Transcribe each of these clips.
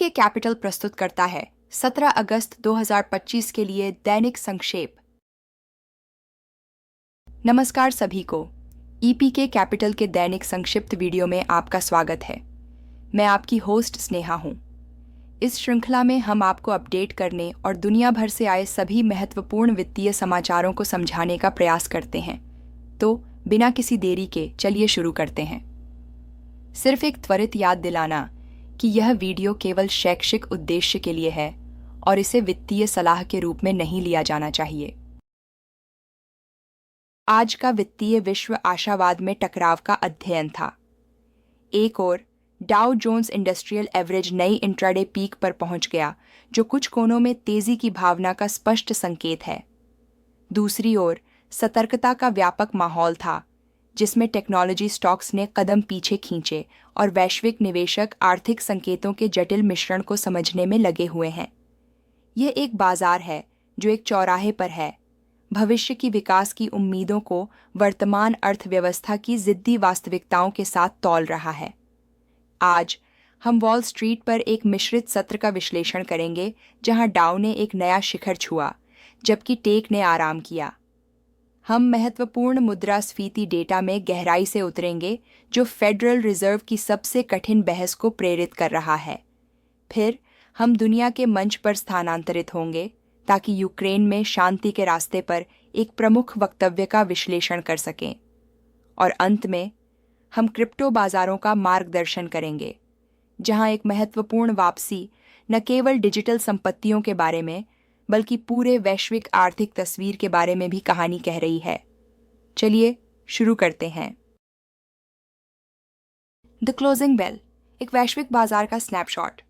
Capital प्रस्तुत करता है 17 अगस्त 2025 के लिए दैनिक संक्षेप। नमस्कार सभी को, ईपीके कैपिटल के दैनिक संक्षिप्त वीडियो में आपका स्वागत है। मैं आपकी होस्ट स्नेहा हूं। इस श्रृंखला में हम आपको अपडेट करने और दुनिया भर से आए सभी महत्वपूर्ण वित्तीय समाचारों को समझाने का प्रयास करते हैं। तो बिना किसी देरी के चलिए शुरू करते हैं। सिर्फ एक त्वरित याद दिलाना कि यह वीडियो केवल शैक्षिक उद्देश्य के लिए है और इसे वित्तीय सलाह के रूप में नहीं लिया जाना चाहिए। आज का वित्तीय विश्व आशावाद में टकराव का अध्ययन था। एक ओर डाउ जोन्स इंडस्ट्रियल एवरेज नई इंट्राडे पीक पर पहुंच गया, जो कुछ कोनों में तेजी की भावना का स्पष्ट संकेत है। दूसरी ओर सतर्कता का व्यापक माहौल था, जिसमें टेक्नोलॉजी स्टॉक्स ने कदम पीछे खींचे और वैश्विक निवेशक आर्थिक संकेतों के जटिल मिश्रण को समझने में लगे हुए हैं। यह एक बाजार है जो एक चौराहे पर है, भविष्य की विकास की उम्मीदों को वर्तमान अर्थव्यवस्था की जिद्दी वास्तविकताओं के साथ तौल रहा है। आज हम वॉल स्ट्रीट पर एक मिश्रित सत्र का विश्लेषण करेंगे, जहां डाउ ने एक नया शिखर छुआ जबकि टेक ने आराम किया। हम महत्वपूर्ण मुद्रास्फीति डेटा में गहराई से उतरेंगे, जो फेडरल रिजर्व की सबसे कठिन बहस को प्रेरित कर रहा है। फिर हम दुनिया के मंच पर स्थानांतरित होंगे ताकि यूक्रेन में शांति के रास्ते पर एक प्रमुख वक्तव्य का विश्लेषण कर सकें। और अंत में हम क्रिप्टो बाजारों का मार्गदर्शन करेंगे, जहां एक महत्वपूर्ण वापसी न केवल डिजिटल संपत्तियों के बारे में बल्कि पूरे वैश्विक आर्थिक तस्वीर के बारे में भी कहानी कह रही है। चलिए शुरू करते हैं। द क्लोजिंग बेल, एक वैश्विक बाजार का स्नैपशॉट।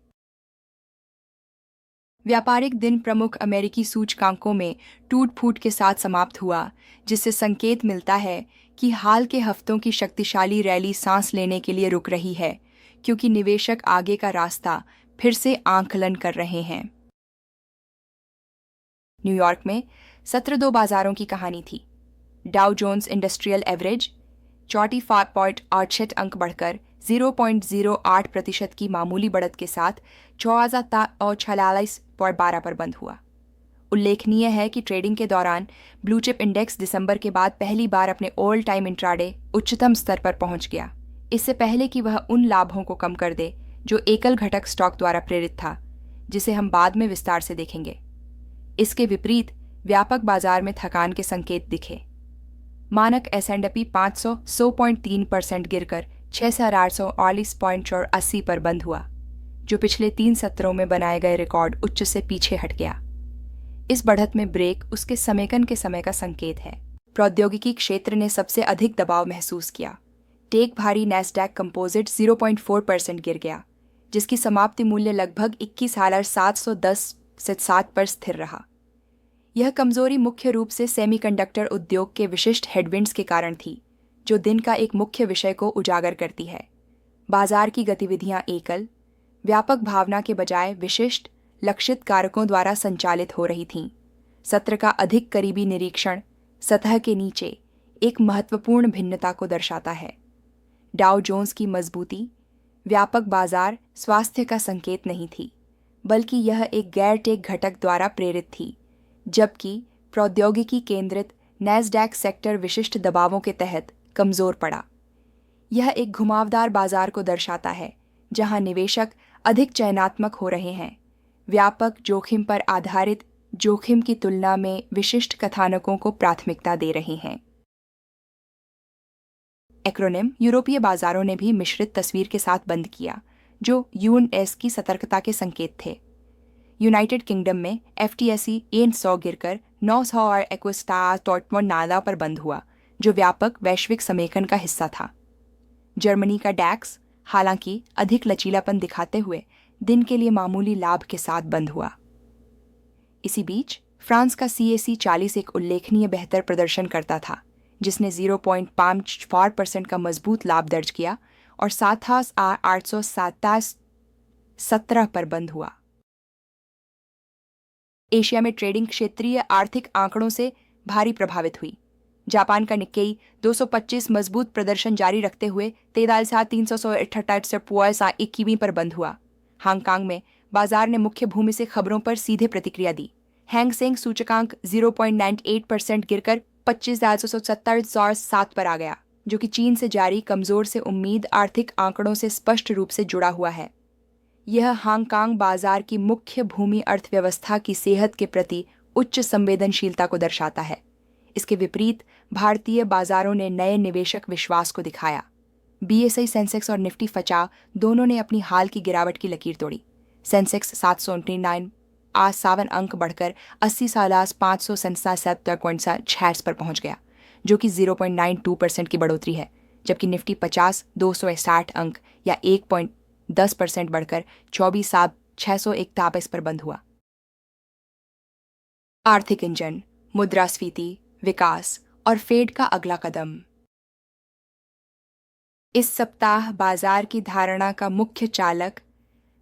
व्यापारिक दिन प्रमुख अमेरिकी सूचकांकों में टूट-फूट के साथ समाप्त हुआ, जिससे संकेत मिलता है कि हाल के हफ्तों की शक्तिशाली रैली सांस लेने के लिए रुक रही है, क्योंकि निवेशक आगे का रास्ता फिर से आंकलन कर रहे हैं। न्यूयॉर्क में सत्र दो बाजारों की कहानी थी। डाउ जोन्स इंडस्ट्रियल एवरेज 44.68 अंक बढ़कर 0.08% की मामूली बढ़त के साथ 4046.12 पर बंद हुआ। उल्लेखनीय है कि ट्रेडिंग के दौरान ब्लू चिप इंडेक्स दिसंबर के बाद पहली बार अपने ऑल टाइम इंट्राडे उच्चतम स्तर पर पहुंच गया, इससे पहले कि वह उन लाभों को कम कर दे जो एकल घटक स्टॉक द्वारा प्रेरित था, जिसे हम बाद में विस्तार से देखेंगे। इसके विपरीत व्यापक बाजार में थकान के संकेत दिखे। मानक S&P 500 100.3% गिरकर 6,848.84 पर बंद हुआ, जो पिछले 3 सत्रों में बनाए गए रिकॉर्ड उच्च से पीछे हट गया। इस बढ़त में ब्रेक उसके समेकन के समय का संकेत है। प्रौद्योगिकी क्षेत्र ने सबसे अधिक दबाव महसूस किया। टेक भारी नैस्डैक कंपोजिट 0.4% गिर गया, जिसकी समाप्ति मूल्य लगभग 21,710 पर स्थिर रहा। यह कमजोरी मुख्य रूप से सेमीकंडक्टर उद्योग के विशिष्ट हेडविंड्स के कारण थी, जो दिन का एक मुख्य विषय को उजागर करती है। बाजार की गतिविधियां एकल, व्यापक भावना के बजाय विशिष्ट, लक्षित कारकों द्वारा संचालित हो रही थीं। सत्र का अधिक करीबी निरीक्षण सतह के नीचे एक महत्वपूर्ण भिन्नता को दर्शाता है। डाउ जोन्स की मजबूती व्यापक बाजार स्वास्थ्य का संकेत नहीं थी, बल्कि यह एक गैर टेक घटक द्वारा प्रेरित थी, जबकि प्रौद्योगिकी केंद्रित नैस्डैक सेक्टर विशिष्ट दबावों के तहत कमजोर पड़ा। यह एक घुमावदार बाजार को दर्शाता है, जहां निवेशक अधिक चयनात्मक हो रहे हैं, व्यापक जोखिम पर आधारित जोखिम की तुलना में विशिष्ट कथानकों को प्राथमिकता दे रहे हैं। एक्रोनिम यूरोपीय बाजारों ने भी मिश्रित तस्वीर के साथ बंद किया, जो यूएनएस की सतर्कता के संकेत थे। यूनाइटेड किंगडम में FTSE 100 गिरकर 900 पर बंद हुआ, जो व्यापक वैश्विक समेकन का हिस्सा था। जर्मनी का डैक्स हालांकि अधिक लचीलापन दिखाते हुए दिन के लिए मामूली लाभ के साथ बंद हुआ। इसी बीच फ्रांस का CAC 40 एक उल्लेखनीय बेहतर प्रदर्शन करता था, जिसने 0.54% का मजबूत लाभ दर्ज किया और 7,817 पर बंद हुआ। एशिया में ट्रेडिंग क्षेत्रीय आर्थिक आंकड़ों से भारी प्रभावित हुई। जापान का निक्केई 225 मजबूत प्रदर्शन जारी रखते हुए 43,368 पर बंद हुआ। हांगकांग में बाजार ने मुख्य भूमि से खबरों पर सीधे प्रतिक्रिया दी। हैंग सेंग सूचकांक 0.98% गिरकर 25,270.7 पर आ गया, जो कि चीन से जारी कमजोर से उम्मीद आर्थिक आंकड़ों से स्पष्ट रूप से जुड़ा हुआ है। यह हांगकांग बाजार की मुख्य भूमि अर्थव्यवस्था की सेहत के प्रति उच्च संवेदनशीलता को दर्शाता है। इसके विपरीत भारतीय बाजारों ने नए निवेशक विश्वास को दिखाया। बीएसई सेंसेक्स और निफ्टी फचा दोनों ने अपनी हाल की गिरावट की लकीर तोड़ी। सेंसेक्स 759 अंक बढ़कर 80,567.6 पर पहुंच गया, जो कि 0.92% की बढ़ोतरी है, जबकि निफ्टी 50 260 अंक या 1.10% बढ़कर 24,641 पर बंद हुआ। आर्थिक इंजन, मुद्रास्फीति, विकास और फेड का अगला कदम। इस सप्ताह बाजार की धारणा का मुख्य चालक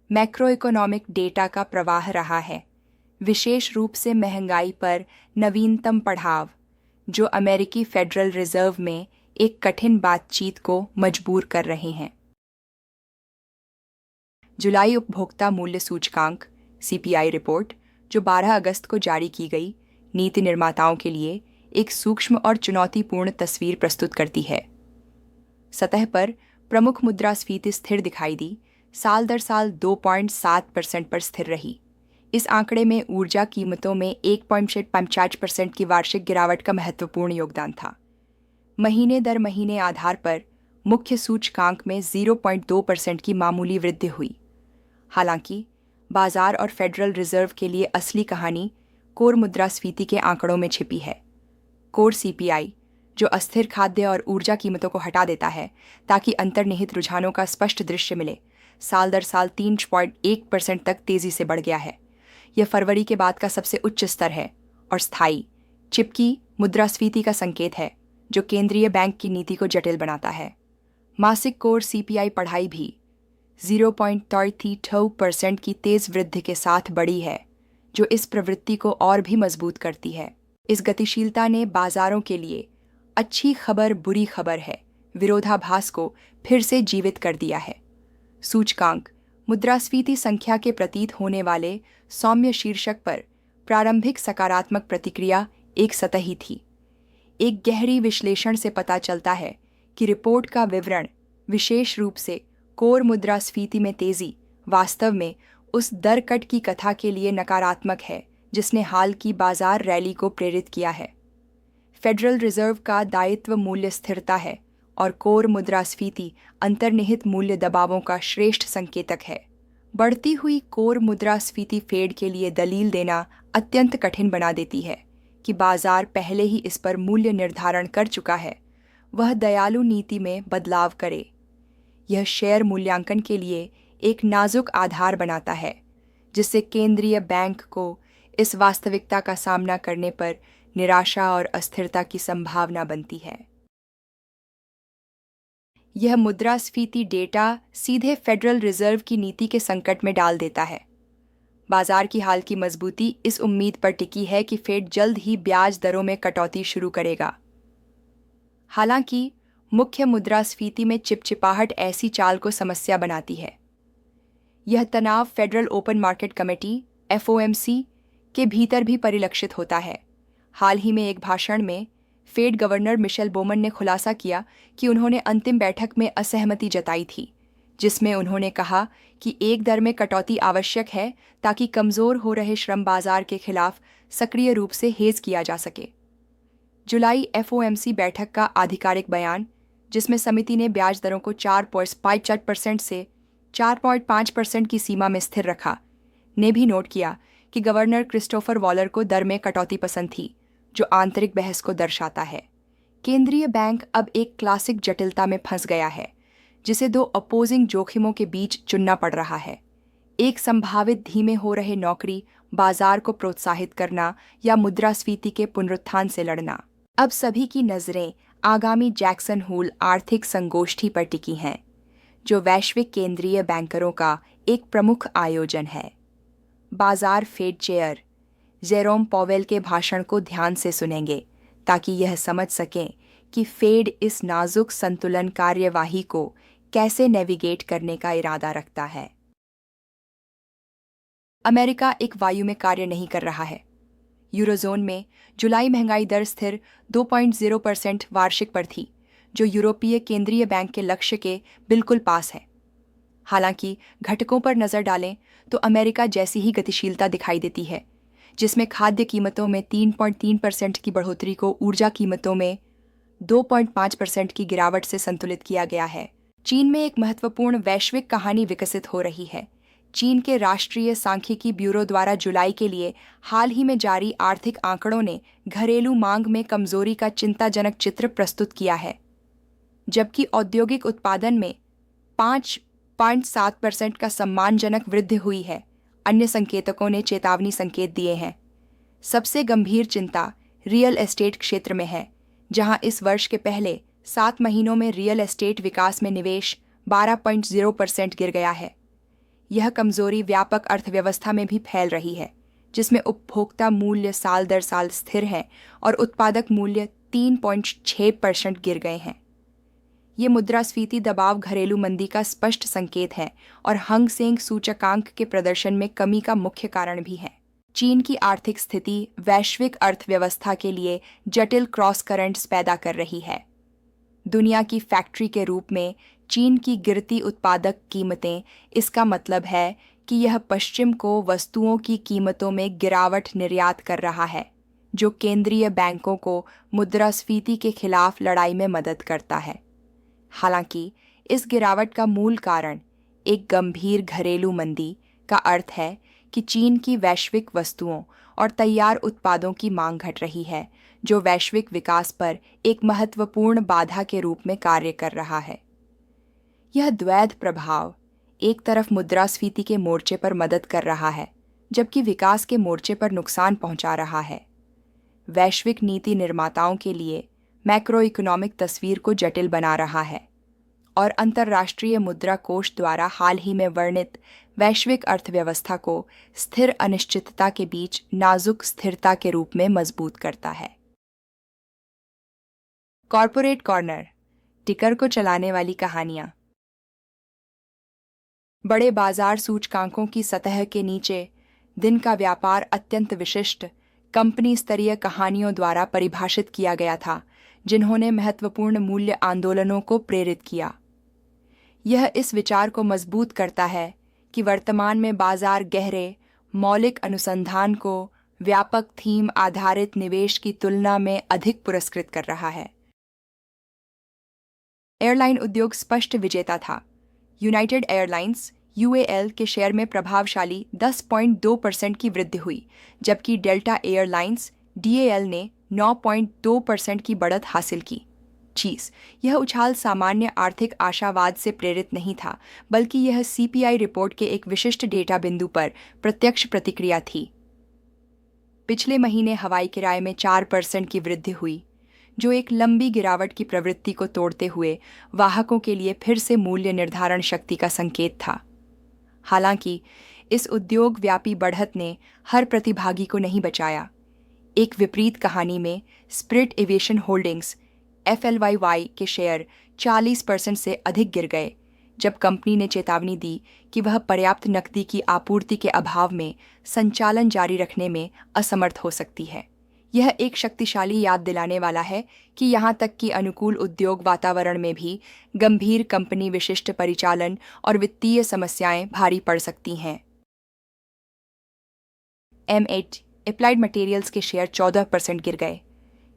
मैक्रो इकोनॉमिक डेटा का प्रवाह रहा है, विशेष रूप से महंगाई पर नवीनतम पड़ाव, जो अमेरिकी फेडरल रिजर्व में एक कठिन बातचीत को मजबूर कर रहे हैं। जुलाई उपभोक्ता मूल्य सूचकांक सीपीआई रिपोर्ट, जो 12 अगस्त को जारी की गई, नीति निर्माताओं के लिए एक सूक्ष्म और चुनौतीपूर्ण तस्वीर प्रस्तुत करती है। सतह पर प्रमुख मुद्रास्फीति स्थिर दिखाई दी, साल दर साल 2.7% पर स्थिर रही। इस आंकड़े में ऊर्जा कीमतों में 1.5% की वार्षिक गिरावट का महत्वपूर्ण योगदान था। महीने दर महीने आधार पर मुख्य सूचकांक में 0.2% की मामूली वृद्धि हुई। हालांकि बाजार और फेडरल रिजर्व के लिए असली कहानी कोर मुद्रास्फीति के आंकड़ों में छिपी है। कोर सीपीआई, जो अस्थिर खाद्य और ऊर्जा कीमतों को हटा देता है ताकि अंतर्निहित रुझानों का स्पष्ट दृश्य मिले, साल दर साल 3.1% तक तेजी से बढ़ गया है। यह फरवरी के बाद का सबसे उच्च स्तर है और स्थायी, चिपकी मुद्रास्फीति का संकेत है, जो केंद्रीय बैंक की नीति को जटिल बनाता है। मासिक कोर सीपीआई पढ़ाई भी 0.32% की तेज वृद्धि के साथ बढ़ी है, जो इस प्रवृत्ति को और भी मजबूत करती है। इस गतिशीलता ने बाजारों के लिए अच्छी खबर बुरी खबर है विरोधाभास को फिर से जीवित कर दिया है। सूचकांक मुद्रास्फीति संख्या के प्रतीत होने वाले सौम्य शीर्षक पर प्रारंभिक सकारात्मक प्रतिक्रिया एक सतही थी। एक गहरी विश्लेषण से पता चलता है कि रिपोर्ट का विवरण, विशेष रूप से कोर मुद्रास्फीति में तेजी, वास्तव में उस दर कट की कथा के लिए नकारात्मक है जिसने हाल की बाजार रैली को प्रेरित किया है। फेडरल रिजर्व का दायित्व मूल्य स्थिरता है और कोर मुद्रास्फीति अंतर्निहित मूल्य दबावों का श्रेष्ठ संकेतक है। बढ़ती हुई कोर मुद्रास्फीति फेड के लिए दलील देना अत्यंत कठिन बना देती है कि बाजार पहले ही इस पर मूल्य निर्धारण कर चुका है, वह दयालु नीति में बदलाव करे। यह शेयर मूल्यांकन के लिए एक नाजुक आधार बनाता है, जिससे केंद्रीय बैंक को इस वास्तविकता का सामना करने पर निराशा और अस्थिरता की संभावना बनती है। यह मुद्रास्फीति डेटा सीधे फेडरल रिजर्व की नीति के संकट में डाल देता है। बाजार की हाल की मजबूती इस उम्मीद पर टिकी है कि फेड जल्द ही ब्याज दरों में कटौती शुरू करेगा। हालांकि मुख्य मुद्रास्फीति में चिपचिपाहट ऐसी चाल को समस्या बनाती है। यह तनाव federal open market committee (FOMC) के भीतर भी परिलक्षित होता है। हाल ही में एक भाषण में फेड गवर्नर मिशेल बोमन ने खुलासा किया कि उन्होंने अंतिम बैठक में असहमति जताई थी, जिसमें उन्होंने कहा कि एक दर में कटौती आवश्यक है ताकि कमजोर हो रहे श्रम बाजार के खिलाफ सक्रिय रूप से हेज किया जा सके। जुलाई FOMC बैठक का आधिकारिक बयान, जिसमें समिति ने ब्याज दरों को 4.54% से 4.5% की सीमा में स्थिर रखा, ने भी नोट किया कि गवर्नर क्रिस्टोफर वॉलर को दर में कटौती पसंद थी, जो आंतरिक बहस को दर्शाता है। केंद्रीय बैंक अब एक क्लासिक जटिलता में फंस गया है, जिसे दो अपोजिंग जोखिमों के बीच चुनना पड़ रहा है। एक संभावित धीमे हो रहे नौकरी बाजार को प्रोत्साहित करना या मुद्रास्फीति के पुनरुत्थान से लड़ना। अब सभी की नज़रें आगामी जैक्सन होल आर्थिक संगोष्ठी पर टिकी हैं, जो वैश्विक केंद्रीय बैंकरों का एक प्रमुख आयोजन है। बाजार फेड चेयर जेरोम पॉवेल के भाषण को ध्यान से सुनेंगे ताकि यह समझ सकें कि फेड इस नाजुक संतुलन कार्यवाही को कैसे नेविगेट करने का इरादा रखता है। अमेरिका एक वायु में कार्य नहीं कर रहा है। यूरोजोन में जुलाई महंगाई दर स्थिर 2.0% वार्षिक पर थी, जो यूरोपीय केंद्रीय बैंक के लक्ष्य के बिल्कुल पास है। हालांकि घटकों पर नजर डालें तो अमेरिका जैसी ही गतिशीलता दिखाई देती है, जिसमें खाद्य कीमतों में 3.3% की बढ़ोतरी को ऊर्जा कीमतों में 2.5% की गिरावट से संतुलित किया गया है। चीन में एक महत्वपूर्ण वैश्विक कहानी विकसित हो रही है। चीन के राष्ट्रीय सांख्यिकी ब्यूरो द्वारा जुलाई के लिए हाल ही में जारी आर्थिक आंकड़ों ने घरेलू मांग में कमजोरी का चिंताजनक चित्र प्रस्तुत किया है। जबकि औद्योगिक उत्पादन में 5.7% का सम्मानजनक वृद्धि हुई है, अन्य संकेतकों ने चेतावनी संकेत दिए हैं। सबसे गंभीर चिंता रियल एस्टेट क्षेत्र में है, जहां इस वर्ष के पहले 7 महीनों में रियल एस्टेट विकास में निवेश 12.0% गिर गया है। यह कमजोरी व्यापक अर्थव्यवस्था में भी फैल रही है, जिसमें उपभोक्ता मूल्य साल दर साल स्थिर है और उत्पादक मूल्य 3.6% गिर गए हैं। ये मुद्रास्फीति दबाव घरेलू मंदी का स्पष्ट संकेत है और हंग सेंग सूचकांक के प्रदर्शन में कमी का मुख्य कारण भी है। चीन की आर्थिक स्थिति वैश्विक अर्थव्यवस्था के लिए जटिल क्रॉस करंट्स पैदा कर रही है। दुनिया की फैक्ट्री के रूप में चीन की गिरती उत्पादक कीमतें इसका मतलब है कि यह पश्चिम को वस्तुओं की कीमतों में गिरावट निर्यात कर रहा है, जो केंद्रीय बैंकों को मुद्रास्फीति के खिलाफ लड़ाई में मदद करता है। हालांकि इस गिरावट का मूल कारण एक गंभीर घरेलू मंदी का अर्थ है कि चीन की वैश्विक वस्तुओं और तैयार उत्पादों की मांग घट रही है, जो वैश्विक विकास पर एक महत्वपूर्ण बाधा के रूप में कार्य कर रहा है। यह द्वैध प्रभाव एक तरफ मुद्रास्फीति के मोर्चे पर मदद कर रहा है, जबकि विकास के मोर्चे पर नुकसान पहुंचा रहा है। वैश्विक नीति निर्माताओं के लिए मैक्रो इकोनॉमिक तस्वीर को जटिल बना रहा है और अंतर्राष्ट्रीय मुद्रा कोष द्वारा हाल ही में वर्णित वैश्विक अर्थव्यवस्था को स्थिर अनिश्चितता के बीच नाजुक स्थिरता के रूप में मजबूत करता है। कॉर्पोरेट कॉर्नर, टिकर को चलाने वाली कहानियां। बड़े बाजार सूचकांकों की सतह के नीचे दिन का व्यापार अत्यंत विशिष्ट कंपनी स्तरीय कहानियों द्वारा परिभाषित किया गया था, जिन्होंने महत्वपूर्ण मूल्य आंदोलनों को प्रेरित किया। यह इस विचार को मजबूत करता है कि वर्तमान में बाजार गहरे मौलिक अनुसंधान को व्यापक थीम आधारित निवेश की तुलना में अधिक पुरस्कृत कर रहा है। एयरलाइन उद्योग स्पष्ट विजेता था। यूनाइटेड एयरलाइंस यूएएल के शेयर में प्रभावशाली 10.2% की वृद्धि हुई, जबकि डेल्टा एयरलाइंस डीएएल ने 9.2% की बढ़त हासिल की। यह उछाल सामान्य आर्थिक आशावाद से प्रेरित नहीं था, बल्कि यह सीपीआई रिपोर्ट के एक विशिष्ट डेटा बिंदु पर प्रत्यक्ष प्रतिक्रिया थी। पिछले महीने हवाई किराए में 4% की वृद्धि हुई, जो एक लंबी गिरावट की प्रवृत्ति को तोड़ते हुए वाहकों के लिए फिर से मूल्य निर्धारण शक्ति का संकेत था। हालांकि इस उद्योग व्यापी बढ़त ने हर प्रतिभागी को नहीं बचाया। एक विपरीत कहानी में स्पिरिट एविएशन होल्डिंग्स FLYY के शेयर 40% से अधिक गिर गए, जब कंपनी ने चेतावनी दी कि वह पर्याप्त नकदी की आपूर्ति के अभाव में संचालन जारी रखने में असमर्थ हो सकती है। यह एक शक्तिशाली याद दिलाने वाला है कि यहां तक कि अनुकूल उद्योग वातावरण में भी गंभीर कंपनी विशिष्ट परिचालन और वित्तीय समस्याएं भारी पड़ सकती हैं। M8 एप्लाइड मटेरियल्स के शेयर 14% गिर गए,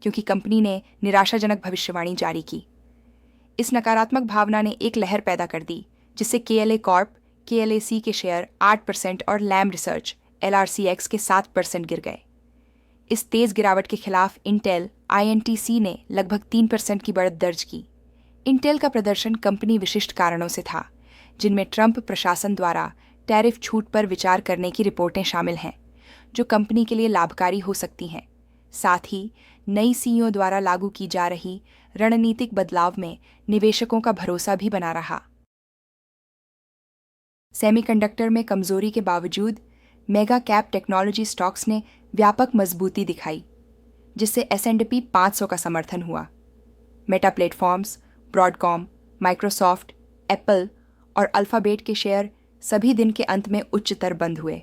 क्योंकि कंपनी ने निराशाजनक भविष्यवाणी जारी की। इस नकारात्मक भावना ने एक लहर पैदा कर दी, जिससे KLA कॉर्प, KLAC के शेयर 8% और लैम रिसर्च LRCX के 7% गिर गए। इस तेज गिरावट के खिलाफ इंटेल INTC ने लगभग 3% की बढ़त दर्ज की। इंटेल का प्रदर्शन कंपनी विशिष्ट कारणों से था, जिनमें ट्रंप प्रशासन द्वारा टैरिफ छूट पर विचार करने की रिपोर्टें शामिल हैं, जो कंपनी के लिए लाभकारी हो सकती हैं। साथ ही नई CEO द्वारा लागू की जा रही रणनीतिक बदलाव में निवेशकों का भरोसा भी बना रहा। सेमीकंडक्टर में कमजोरी के बावजूद मेगा कैप टेक्नोलॉजी स्टॉक्स ने व्यापक मजबूती दिखाई, जिससे S&P 500 का समर्थन हुआ। Meta platforms, Broadcom, Microsoft, Apple और अल्फाबेट के शेयर सभी दिन के अंत में उच्चतर बंद हुए।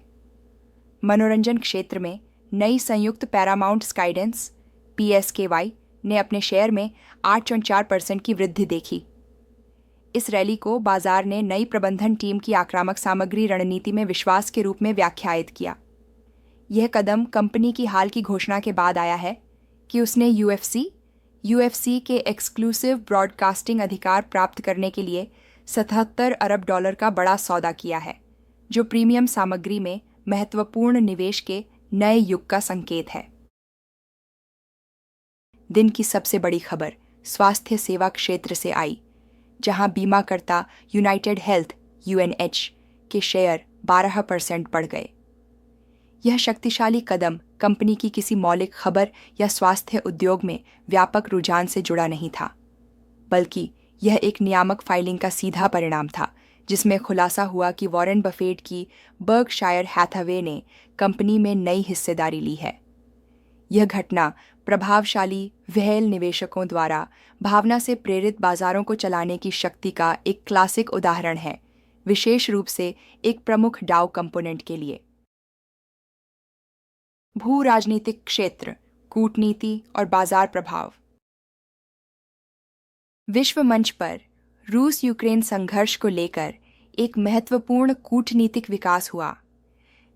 मनोरंजन क्षेत्र में नई संयुक्त पैरामाउंट स्काईडेंस (PSKY) ने अपने शेयर में 8.4% की वृद्धि देखी। इस रैली को बाजार ने नई प्रबंधन टीम की आक्रामक सामग्री रणनीति में विश्वास के रूप में व्याख्यायित किया। यह कदम कंपनी की हाल की घोषणा के बाद आया है कि उसने UFC के एक्सक्लूसिव ब्रॉडकास्टिंग अधिकार प्राप्त करने के लिए $77 अरब का बड़ा सौदा किया है, जो प्रीमियम सामग्री में महत्वपूर्ण निवेश के नए युग का संकेत है। दिन की सबसे बड़ी खबर स्वास्थ्य सेवा क्षेत्र से आई, जहां बीमाकर्ता यूनाइटेड हेल्थ (UNH) के शेयर 12% बढ़ गए। यह शक्तिशाली कदम कंपनी की किसी मौलिक खबर या स्वास्थ्य उद्योग में व्यापक रुझान से जुड़ा नहीं था, बल्कि यह एक नियामक फाइलिंग का सीधा परिणाम था, जिसमें खुलासा हुआ कि वॉरेन बफेट की बर्कशायर हैथवे ने कंपनी में नई हिस्सेदारी ली है। यह घटना प्रभावशाली व्हेल निवेशकों द्वारा भावना से प्रेरित बाजारों को चलाने की शक्ति का एक क्लासिक उदाहरण है, विशेष रूप से एक प्रमुख डाउ कंपोनेंट के लिए। भू राजनीतिक क्षेत्र, कूटनीति और बाजार प्रभाव। विश्व मंच पर रूस यूक्रेन संघर्ष को लेकर एक महत्वपूर्ण कूटनीतिक विकास हुआ,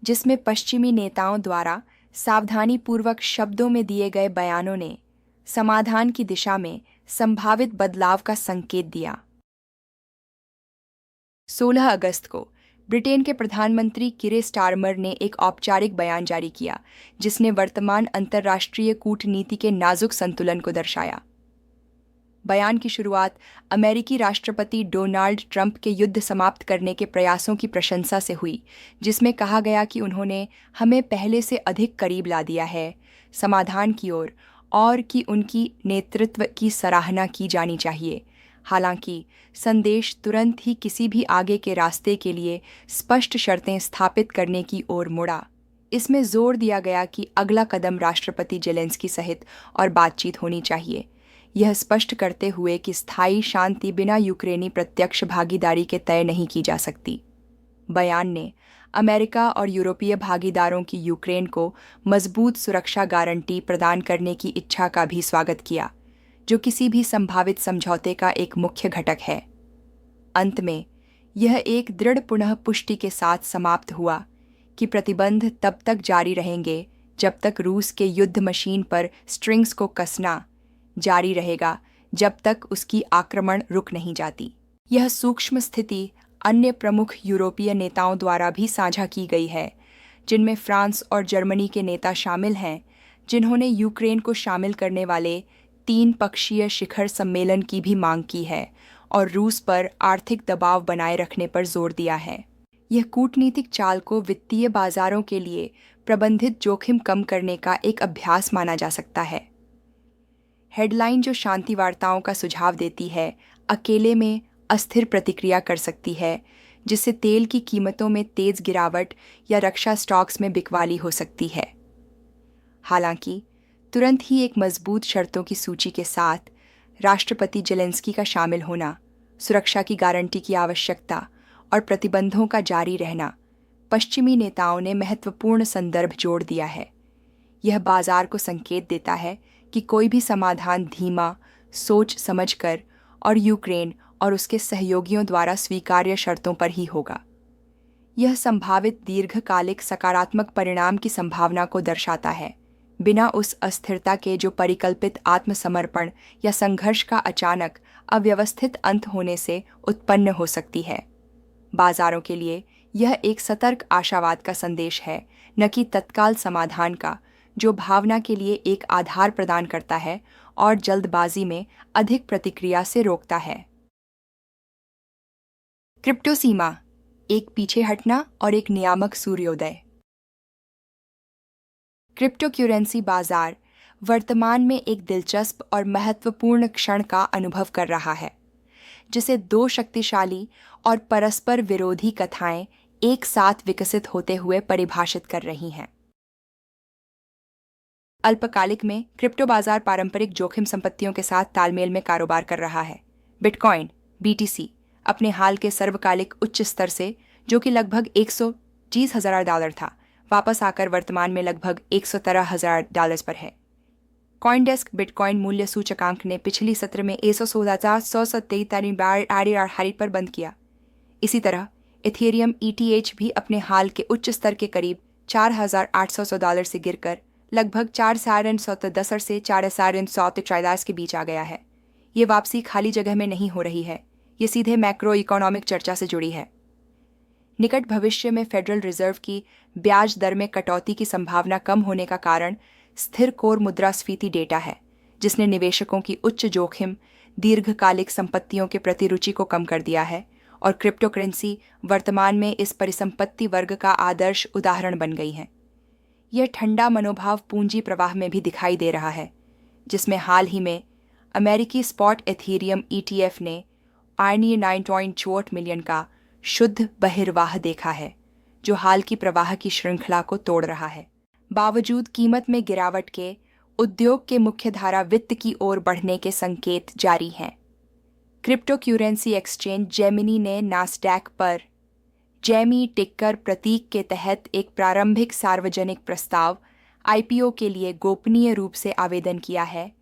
जिसमें पश्चिमी नेताओं द्वारा सावधानीपूर्वक शब्दों में दिए गए बयानों ने समाधान की दिशा में संभावित बदलाव का संकेत दिया। 16 अगस्त को ब्रिटेन के प्रधानमंत्री कीर स्टारमर ने एक औपचारिक बयान जारी किया, जिसने वर्तमान अंतर्राष्ट्रीय कूटनीति के नाजुक संतुलन को दर्शाया। बयान की शुरुआत अमेरिकी राष्ट्रपति डोनाल्ड ट्रंप के युद्ध समाप्त करने के प्रयासों की प्रशंसा से हुई, जिसमें कहा गया कि उन्होंने हमें पहले से अधिक करीब ला दिया है समाधान की ओर और कि उनकी नेतृत्व की सराहना की जानी चाहिए। हालांकि संदेश तुरंत ही किसी भी आगे के रास्ते के लिए स्पष्ट शर्तें स्थापित करने की ओर मुड़ा। इसमें जोर दिया गया कि अगला कदम राष्ट्रपति जेलेंस्की सहित और बातचीत होनी चाहिए, यह स्पष्ट करते हुए कि स्थायी शांति बिना यूक्रेनी प्रत्यक्ष भागीदारी के तय नहीं की जा सकती। बयान ने अमेरिका और यूरोपीय भागीदारों की यूक्रेन को मजबूत सुरक्षा गारंटी प्रदान करने की इच्छा का भी स्वागत किया, जो किसी भी संभावित समझौते का एक मुख्य घटक है। अंत में यह एक दृढ़ पुनः पुष्टि के साथ समाप्त हुआ कि प्रतिबंध तब तक जारी रहेंगे जब तक रूस के युद्ध मशीन पर स्ट्रिंग्स को कसना जारी रहेगा, जब तक उसकी आक्रमण रुक नहीं जाती। यह सूक्ष्म स्थिति अन्य प्रमुख यूरोपीय नेताओं द्वारा भी साझा की गई है, जिनमें फ्रांस और जर्मनी के नेता शामिल हैं, जिन्होंने यूक्रेन को शामिल करने वाले 3 पक्षीय शिखर सम्मेलन की भी मांग की है और रूस पर आर्थिक दबाव बनाए रखने पर जोर दिया है। यह कूटनीतिक चाल को वित्तीय बाजारों के लिए प्रबंधित जोखिम कम करने का एक अभ्यास माना जा सकता है। हेडलाइन जो शांति वार्ताओं का सुझाव देती है, अकेले में अस्थिर प्रतिक्रिया कर सकती है, जिससे तेल की कीमतों में तेज गिरावट या रक्षा स्टॉक्स में बिकवाली हो सकती है। हालांकि तुरंत ही एक मजबूत शर्तों की सूची के साथ राष्ट्रपति जेलेंस्की का शामिल होना, सुरक्षा की गारंटी की आवश्यकता और प्रतिबंधों का जारी रहना पश्चिमी नेताओं ने महत्वपूर्ण संदर्भ जोड़ दिया है। यह बाजार को संकेत देता है कि कोई भी समाधान धीमा, सोच समझकर और यूक्रेन और उसके सहयोगियों द्वारा स्वीकार्य शर्तों पर ही होगा। यह संभावित दीर्घकालिक सकारात्मक परिणाम की संभावना को दर्शाता है, बिना उस अस्थिरता के जो परिकल्पित आत्मसमर्पण या संघर्ष का अचानक अव्यवस्थित अंत होने से उत्पन्न हो सकती है। बाजारों के लिए यह एक सतर्क आशावाद का संदेश है, न कि तत्काल समाधान का, जो भावना के लिए एक आधार प्रदान करता है और जल्दबाजी में अधिक प्रतिक्रिया से रोकता है। क्रिप्टो सीमा, एक पीछे हटना और एक नियामक सूर्योदय। क्रिप्टो करेंसी बाजार वर्तमान में एक दिलचस्प और महत्वपूर्ण क्षण का अनुभव कर रहा है, जिसे 2 शक्तिशाली और परस्पर विरोधी कथाएं एक साथ विकसित होते हुए परिभाषित कर रही हैं। अल्पकालिक में क्रिप्टो बाजार पारंपरिक जोखिम संपत्तियों के साथ तालमेल में कारोबार कर रहा है। बिटकॉइन (BTC) अपने हाल के सर्वकालिक उच्च स्तर से, जो कि लगभग $130,000 था, वापस आकर वर्तमान में लगभग $113,000 पर है। कॉइनडेस्क बिटकॉइन मूल्य सूचकांक ने पिछली सत्र में 116,173 पर बंद किया। इसी तरह इथेरियम ETH भी अपने हाल के उच्च स्तर के करीब $4,800 से गिरकर लगभग 4,110 से 4,143 के बीच आ गया है। ये वापसी खाली जगह में नहीं हो रही है, ये सीधे मैक्रो इकोनॉमिक चर्चा से जुड़ी है। निकट भविष्य में फेडरल रिजर्व की ब्याज दर में कटौती की संभावना कम होने का कारण स्थिर कोर मुद्रास्फीति डेटा है, जिसने निवेशकों की उच्च जोखिम दीर्घकालिक संपत्तियों के प्रति रुचि को कम कर दिया है और क्रिप्टो करेंसी वर्तमान में इस परिसंपत्ति वर्ग का आदर्श उदाहरण बन गई है। यह ठंडा मनोभाव पूंजी प्रवाह में भी दिखाई दे रहा है, जिसमें हाल ही में अमेरिकी स्पॉट एथेरियम ETF ने 9.4 मिलियन का शुद्ध बहिर्वाह देखा है, जो हाल की प्रवाह की श्रृंखला को तोड़ रहा है। बावजूद कीमत में गिरावट के उद्योग के मुख्यधारा वित्त की ओर बढ़ने के संकेत जारी हैं। क्रिप्टो करेंसी एक्सचेंज जेमिनी ने नास्डैक पर जेमी टिक्कर प्रतीक के तहत एक प्रारंभिक सार्वजनिक प्रस्ताव IPO के लिए गोपनीय रूप से आवेदन किया है,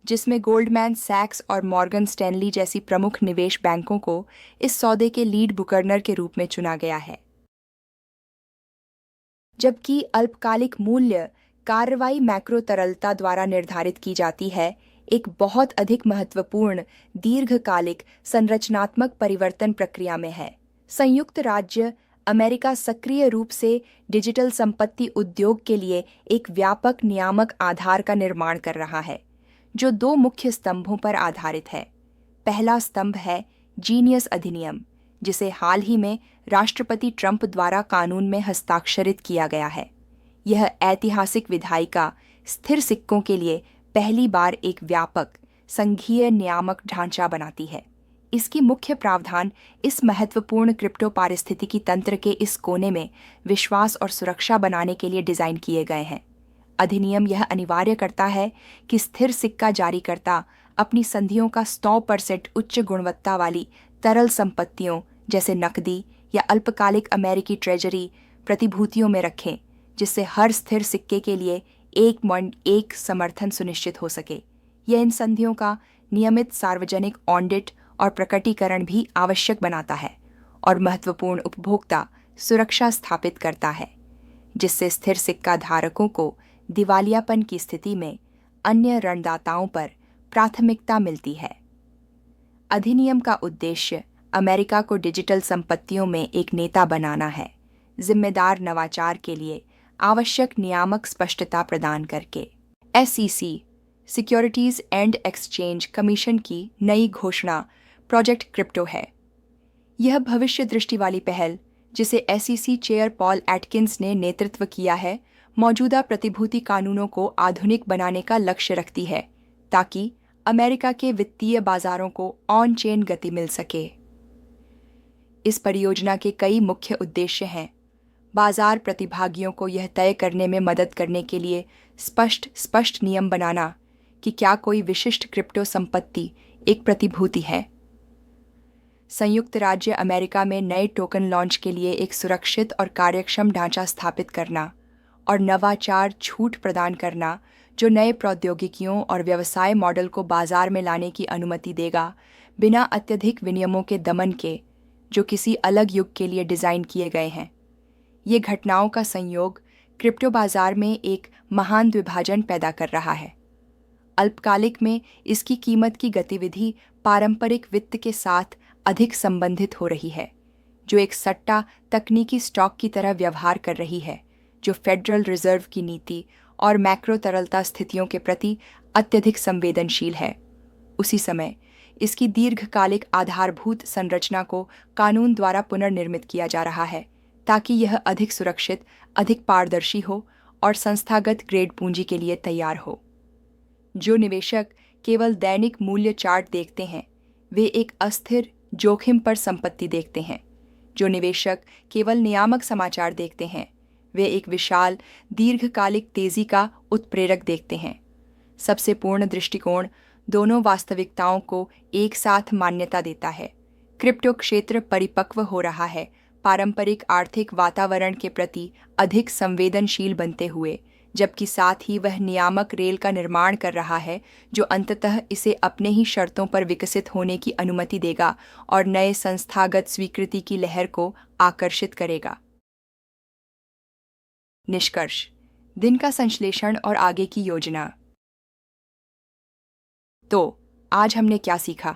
जिसमें गोल्डमैन सैक्स और मॉर्गन स्टैनली जैसी प्रमुख निवेश बैंकों को इस सौदे के लीड बुकरनर के रूप में चुना गया है। जबकि अल्पकालिक मूल्य कार्रवाई मैक्रो तरलता द्वारा निर्धारित की जाती है, एक बहुत अधिक महत्वपूर्ण दीर्घकालिक संरचनात्मक परिवर्तन प्रक्रिया में है। संयुक्त राज्य अमेरिका सक्रिय रूप से डिजिटल संपत्ति उद्योग के लिए एक व्यापक नियामक आधार का निर्माण कर रहा है, जो 2 मुख्य स्तंभों पर आधारित है। पहला स्तंभ है जीनियस अधिनियम, जिसे हाल ही में राष्ट्रपति ट्रंप द्वारा कानून में हस्ताक्षरित किया गया है। यह ऐतिहासिक विधायिका स्थिर सिक्कों के लिए पहली बार एक व्यापक संघीय नियामक ढांचा बनाती है। इसकी मुख्य प्रावधान इस महत्वपूर्ण क्रिप्टो पारिस्थितिकी तंत्र के इस कोने में विश्वास और सुरक्षा बनाने के लिए डिजाइन किए गए हैं। अधिनियम यह अनिवार्य करता है कि स्थिर सिक्का जारीकर्ता अपनी संधियों का 100% उच्च गुणवत्ता वाली तरल संपत्तियों जैसे नकदी या अल्पकालिक अमेरिकी ट्रेजरी प्रतिभूतियों में रखें, जिससे हर स्थिर सिक्के के लिए 1 समर्थन सुनिश्चित हो सके। यह इन संधियों का नियमित सार्वजनिक ऑडिट और प्रकटीकरण भी आवश्यक बनाता है और महत्वपूर्ण उपभोक्ता सुरक्षा स्थापित करता है, जिससे स्थिर सिक्का धारकों को दिवालियापन की स्थिति में अन्य ऋणदाताओं पर प्राथमिकता मिलती है। अधिनियम का उद्देश्य अमेरिका को डिजिटल संपत्तियों में एक नेता बनाना है, जिम्मेदार नवाचार के लिए आवश्यक नियामक स्पष्टता प्रदान करके। SEC securities and exchange commission की नई घोषणा प्रोजेक्ट क्रिप्टो है। यह भविष्य दृष्टि वाली पहल, जिसे SEC चेयर पॉल एटकिंस ने नेतृत्व किया है, मौजूदा प्रतिभूति कानूनों को आधुनिक बनाने का लक्ष्य रखती है, ताकि अमेरिका के वित्तीय बाजारों को ऑन चेन गति मिल सके। इस परियोजना के कई मुख्य उद्देश्य हैं। बाजार प्रतिभागियों को यह तय करने में मदद करने के लिए स्पष्ट नियम बनाना कि क्या कोई विशिष्ट क्रिप्टो संपत्ति एक प्रतिभूति है। संयुक्त राज्य अमेरिका में नए टोकन लॉन्च के लिए एक सुरक्षित और कार्यक्षम ढांचा स्थापित करना और नवाचार छूट प्रदान करना, जो नए प्रौद्योगिकियों और व्यवसाय मॉडल को बाजार में लाने की अनुमति देगा, बिना अत्यधिक विनियमों के दमन के, जो किसी अलग युग के लिए डिज़ाइन किए गए हैं। ये घटनाओं का संयोग क्रिप्टो बाजार में एक महान द्विभाजन पैदा कर रहा है। अल्पकालिक में इसकी कीमत की गतिविधि पारंपरिक वित्त के साथ अधिक संबंधित हो रही है, जो एक सट्टा तकनीकी स्टॉक की तरह व्यवहार कर रही है, जो फेडरल रिजर्व की नीति और मैक्रो तरलता स्थितियों के प्रति अत्यधिक संवेदनशील है। उसी समय इसकी दीर्घकालिक आधारभूत संरचना को कानून द्वारा पुनर्निर्मित किया जा रहा है, ताकि यह अधिक सुरक्षित, अधिक पारदर्शी हो और संस्थागत ग्रेड पूंजी के लिए तैयार हो। जो निवेशक केवल दैनिक मूल्य चार्ट देखते हैं, वे एक अस्थिर जोखिम पर संपत्ति देखते हैं। जो निवेशक केवल नियामक समाचार देखते हैं, वे एक विशाल दीर्घकालिक तेजी का उत्प्रेरक देखते हैं। सबसे पूर्ण दृष्टिकोण दोनों वास्तविकताओं को एक साथ मान्यता देता है। क्रिप्टो क्षेत्र परिपक्व हो रहा है, पारंपरिक आर्थिक वातावरण के प्रति अधिक संवेदनशील बनते हुए, जबकि साथ ही वह नियामक रेल का निर्माण कर रहा है जो अंततः इसे अपने ही शर्तों पर विकसित होने की अनुमति देगा और नए संस्थागत स्वीकृति की लहर को आकर्षित करेगा। निष्कर्ष, दिन का संश्लेषण और आगे की योजना। तो आज हमने क्या सीखा?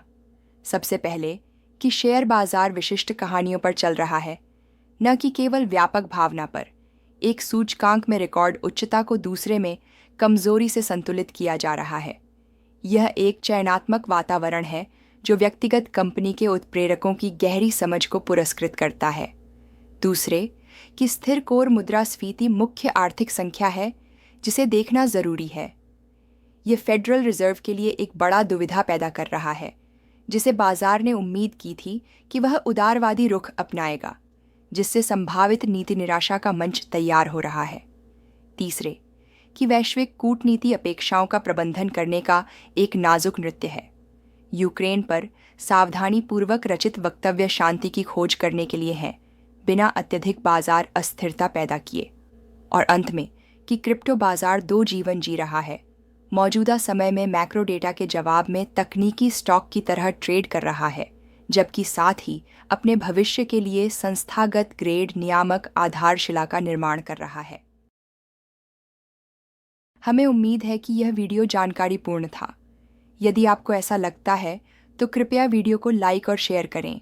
सबसे पहले कि शेयर बाजार विशिष्ट कहानियों पर चल रहा है, न कि केवल व्यापक भावना पर। एक सूचकांक में रिकॉर्ड उच्चता को दूसरे में कमजोरी से संतुलित किया जा रहा है। यह एक चयनात्मक वातावरण है जो व्यक्तिगत कंपनी के उत्प्रेरकों की गहरी समझ को पुरस्कृत करता है। दूसरे, कि स्थिर कोर मुद्रास्फीति मुख्य आर्थिक संख्या है जिसे देखना जरूरी है। यह फेडरल रिजर्व के लिए एक बड़ा दुविधा पैदा कर रहा है, जिसे बाजार ने उम्मीद की थी कि वह उदारवादी रुख अपनाएगा, जिससे संभावित नीति निराशा का मंच तैयार हो रहा है। तीसरे, कि वैश्विक कूटनीति अपेक्षाओं का प्रबंधन करने का एक नाजुक नृत्य है। यूक्रेन पर सावधानीपूर्वक रचित वक्तव्य शांति की खोज करने के लिए हैं, बिना अत्यधिक बाजार अस्थिरता पैदा किए। और अंत में, कि क्रिप्टो बाजार दो जीवन जी रहा है। मौजूदा समय में मैक्रो डेटा के जवाब में तकनीकी स्टॉक की तरह ट्रेड कर रहा है, जबकि साथ ही अपने भविष्य के लिए संस्थागत ग्रेड नियामक आधारशिला का निर्माण कर रहा है। हमें उम्मीद है कि यह वीडियो जानकारीपूर्ण था। यदि आपको ऐसा लगता है तो कृपया वीडियो को लाइक और शेयर करें।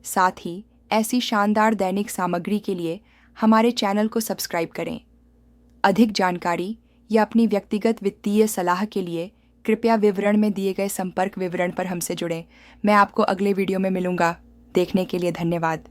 साथ ही ऐसी शानदार दैनिक सामग्री के लिए हमारे चैनल को सब्सक्राइब करें। अधिक जानकारी या अपनी व्यक्तिगत वित्तीय सलाह के लिए कृपया विवरण में दिए गए संपर्क विवरण पर हमसे जुड़ें। मैं आपको अगले वीडियो में मिलूंगा। देखने के लिए धन्यवाद।